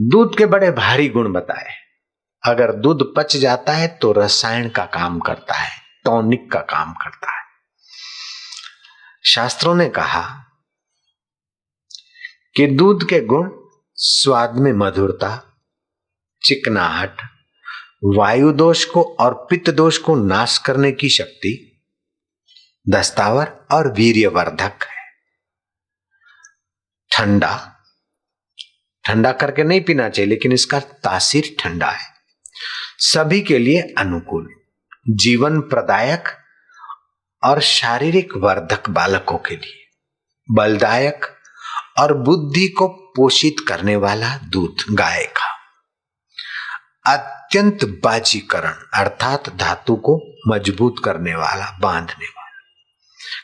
दूध के बड़े भारी गुण बताए। अगर दूध पच जाता है तो रसायन का काम करता है, टॉनिक का काम करता है। शास्त्रों ने कहा कि दूध के गुण स्वाद में मधुरता, चिकनाहट, वायु दोष को और पित्त दोष को नाश करने की शक्ति, दस्तावर और वीर्यवर्धक है। ठंडा करके नहीं पीना चाहिए, लेकिन इसका तासीर ठंडा है। सभी के लिए अनुकूल, जीवन प्रदायक और शारीरिक वर्धक, बालकों के लिए बलदायक और बुद्धि को पोषित करने वाला दूध गाय का। अत्यंत बाजीकरण अर्थात धातु को मजबूत करने वाला, बांधने वाला।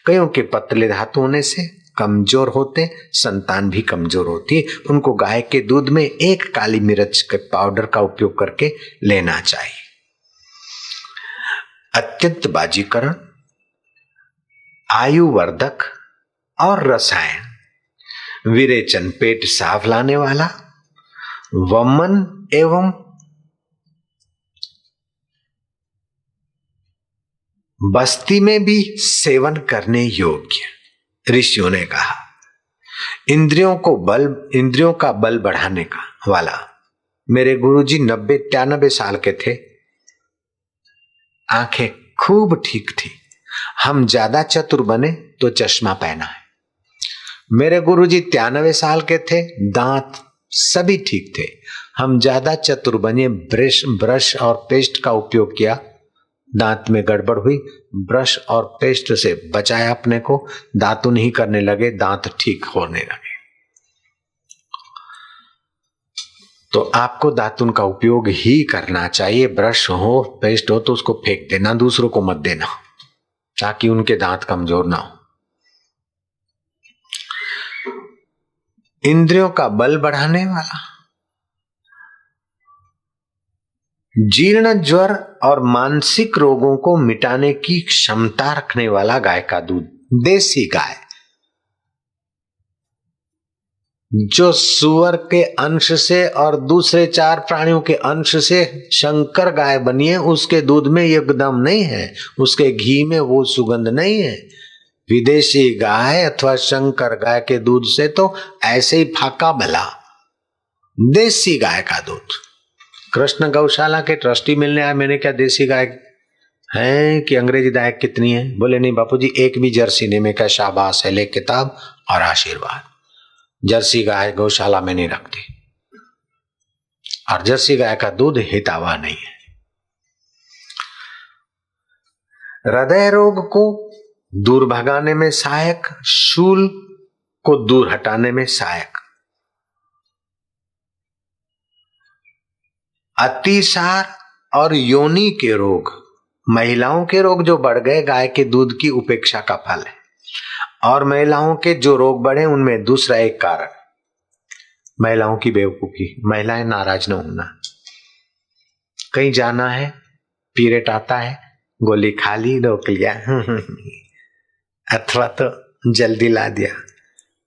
कईयों के पतले धातु होने से कमजोर होते, संतान भी कमजोर होती है। उनको गाय के दूध में 1 काली मिर्च के पाउडर का उपयोग करके लेना चाहिए। अत्यंत बाजीकरण, आयुवर्धक और रसायन, विरेचन पेट साफ लाने वाला, वमन एवं बस्ती में भी सेवन करने योग्य। ऋषियों ने कहा इंद्रियों का बल बढ़ाने का वाला। मेरे गुरुजी 90-93 साल के थे, आंखें खूब ठीक थी। हम ज्यादा चतुर बने तो चश्मा पहना है। मेरे गुरुजी 93 साल के थे, दांत सभी ठीक थे। हम ज्यादा चतुर बने, ब्रश और पेस्ट का उपयोग किया, दांत में गड़बड़ हुई, ब्रश और पेस्ट से बचाया अपने को, दातुन ही करने लगे, दांत ठीक होने लगे। तो आपको दातुन का उपयोग ही करना चाहिए। ब्रश हो, पेस्ट हो तो उसको फेंक देना, दूसरों को मत देना, ताकि उनके दांत कमजोर ना हो। इंद्रियों का बल बढ़ाने वाला, जीर्ण, ज्वर और मानसिक रोगों को मिटाने की क्षमता रखने वाला गाय का दूध। देसी गाय जो सुअर के अंश से और दूसरे 4 प्राणियों के अंश से शंकर गाय बनी है, उसके दूध में एकदम नहीं है, उसके घी में वो सुगंध नहीं है। विदेशी गाय अथवा शंकर गाय के दूध से तो ऐसे ही फाका भला। देसी गाय का दूध। कृष्ण गौशाला के ट्रस्टी मिलने आए, मैंने क्या देसी गाय है कि अंग्रेजी गाय कितनी है? बोले नहीं बापूजी, एक भी जर्सी नहीं। मैं क्या शाबाश है, ले किताब और आशीर्वाद। जर्सी गाय गौशाला में नहीं रखती, और जर्सी गाय का दूध हितावा नहीं है। हृदय रोग को दूर भगाने में सहायक, शूल को दूर हटाने में सहायक, अतिसार और योनि के रोग, महिलाओं के रोग जो बढ़ गए गाय के दूध की उपेक्षा का फल है। और महिलाओं के जो रोग बढ़े उनमें दूसरा एक कारण महिलाओं की बेवकूफी, महिलाएं नाराज न होना। कहीं जाना है, पीरियड आता है, गोली खा ली, रोक लिया अथवा तो जल्दी ला दिया।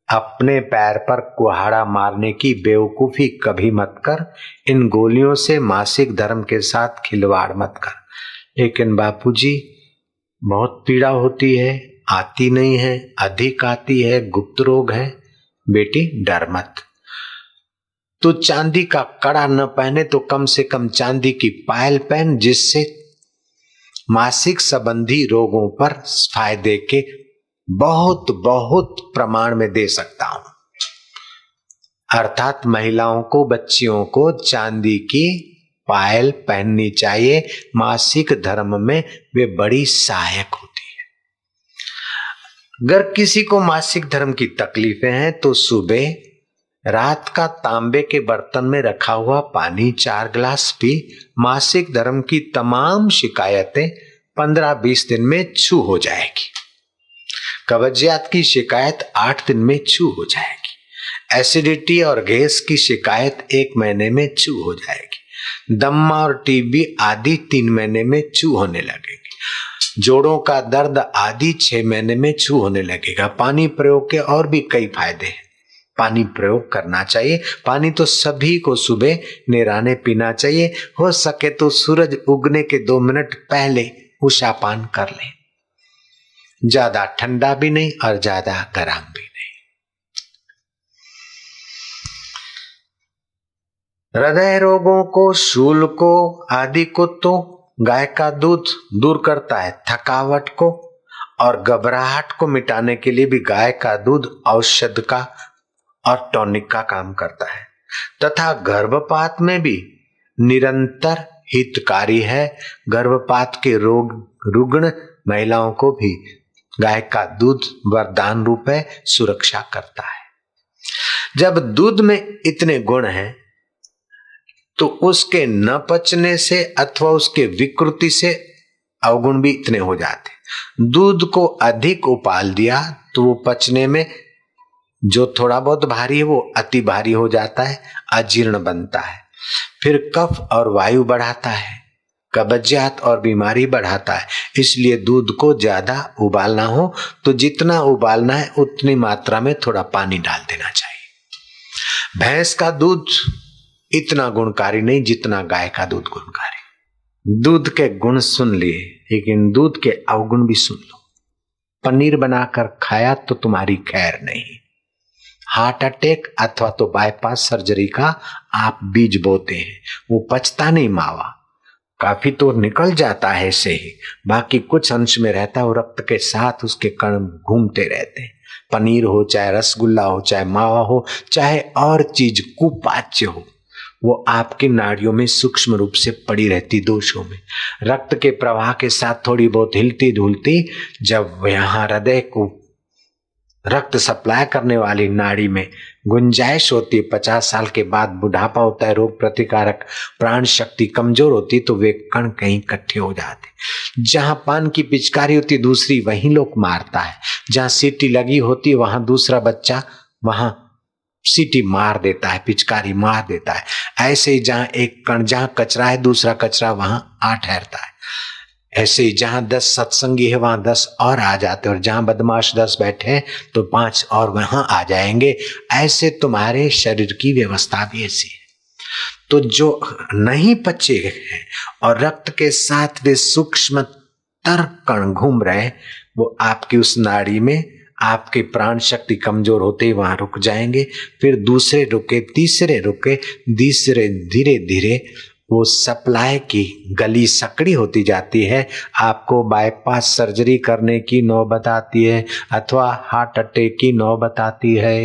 अपने पैर पर कुहाड़ा मारने की बेवकूफी कभी मत कर। इन गोलियों से मासिक धर्म के साथ खिलवाड़ मत कर। लेकिन बापूजी बहुत पीड़ा होती है, आती नहीं है, अधिक आती है, गुप्त रोग है। बेटी डर मत। तू चांदी का कड़ा न पहने तो कम से कम चांदी की पायल पहन, जिससे मासिक संबंधी रोगों पर फायदे के बहुत बहुत प्रमाण में दे सकता हूं। अर्थात महिलाओं को, बच्चियों को चांदी की पायल पहननी चाहिए। मासिक धर्म में वे बड़ी सहायक होती है। अगर किसी को मासिक धर्म की तकलीफें हैं तो सुबह रात का तांबे के बर्तन में रखा हुआ पानी 4 गिलास पी। मासिक धर्म की तमाम शिकायतें 15-20 दिन में छू हो जाएगी। कब्जियत की शिकायत 8 दिन में छू हो जाएगी। एसिडिटी और गैस की शिकायत 1 महीने में छू हो जाएगी। दम्मा और टीबी आदि 3 महीने में छू होने लगेगी। जोड़ों का दर्द आदि 6 महीने में छू होने लगेगा। पानी प्रयोग के और भी कई फायदे हैं। पानी प्रयोग करना चाहिए। पानी तो सभी को सुबह नेराने पीना चाहिए। हो सके तो सूरज उगने के 2 मिनट पहले उषापान कर लें। ज्यादा ठंडा भी नहीं और ज्यादा गर्म भी नहीं। हृदय रोगों को, शूल को, आदि को तो गाय का दूध दूर करता है। थकावट को और घबराहट को मिटाने के लिए भी गाय का दूध औषध का और टॉनिक का काम करता है तथा गर्भपात में भी निरंतर हितकारी है। गर्भपात के रुग्ण महिलाओं को भी गाय का दूध वरदान रूप है, सुरक्षा करता है। जब दूध में इतने गुण हैं तो उसके न पचने से अथवा उसके विकृति से अवगुण भी इतने हो जाते। दूध को अधिक उबाल दिया तो वो पचने में जो थोड़ा बहुत भारी है वो अति भारी हो जाता है, अजीर्ण बनता है, फिर कफ और वायु बढ़ाता है, कब्जियत और बीमारी बढ़ाता है। इसलिए दूध को ज्यादा उबालना हो तो जितना उबालना है उतनी मात्रा में थोड़ा पानी डाल देना चाहिए। भैंस का दूध इतना गुणकारी नहीं जितना गाय का दूध गुणकारी। दूध के गुण सुन लिए लेकिन दूध के अवगुण भी सुन लो। पनीर बनाकर खाया तो तुम्हारी खैर नहीं। हार्ट अटैक अथवा तो बाईपास सर्जरी का आप बीज बोते हैं, वो पचता नहीं मावा, काफी तो निकल जाता है ऐसे ही, बाकी कुछ अंश में रहता है, वो रक्त के साथ उसके कण घूमते रहते हैं। पनीर हो, चाहे रसगुल्ला हो, चाहे मावा हो, चाहे और चीज कुपाच्य हो, वो आपकी नाड़ियों में सूक्ष्म रूप से पड़ी रहती, दोषों में रक्त के प्रवाह के साथ थोड़ी बहुत हिलती धुलती। जब यहाँ हृदय को रक्त सप्लाई करने वाली नाड़ी में गुंजाइश होती है, 50 साल के बाद बुढ़ापा होता है, रोग प्रतिकारक प्राण शक्ति कमजोर होती, तो वे कण कहीं इकट्ठे हो जाते। जहां पान की पिचकारी होती दूसरी वहीं लोग मारता है, जहां सीटी लगी होती वहां दूसरा बच्चा वहां सीटी मार देता है, पिचकारी मार देता है। ऐसे ही जहां एक कण, जहां कचरा है दूसरा कचरा वहां आ ठहरता है। ऐसे ही जहां 10 सत्संगी है वहां 10 और आ जाते, और जहां बदमाश 10 बैठे हैं तो 5 और वहां आ जाएंगे। ऐसे तुम्हारे शरीर की व्यवस्था भी ऐसी है। तो जो नहीं पचे हैं और रक्त के साथ वे सूक्ष्म तर कण घूम रहे, वो आपकी उस नाड़ी में आपके प्राण शक्ति कमजोर होते ही वहां रुक जाएंगे, फिर दूसरे रुके, तीसरे रुके, तीसरे धीरे धीरे वो सप्लाई की गली सकड़ी होती जाती है। आपको बाईपास सर्जरी करने की नौबत आती है अथवा हार्ट अटैक की नौबत आती है।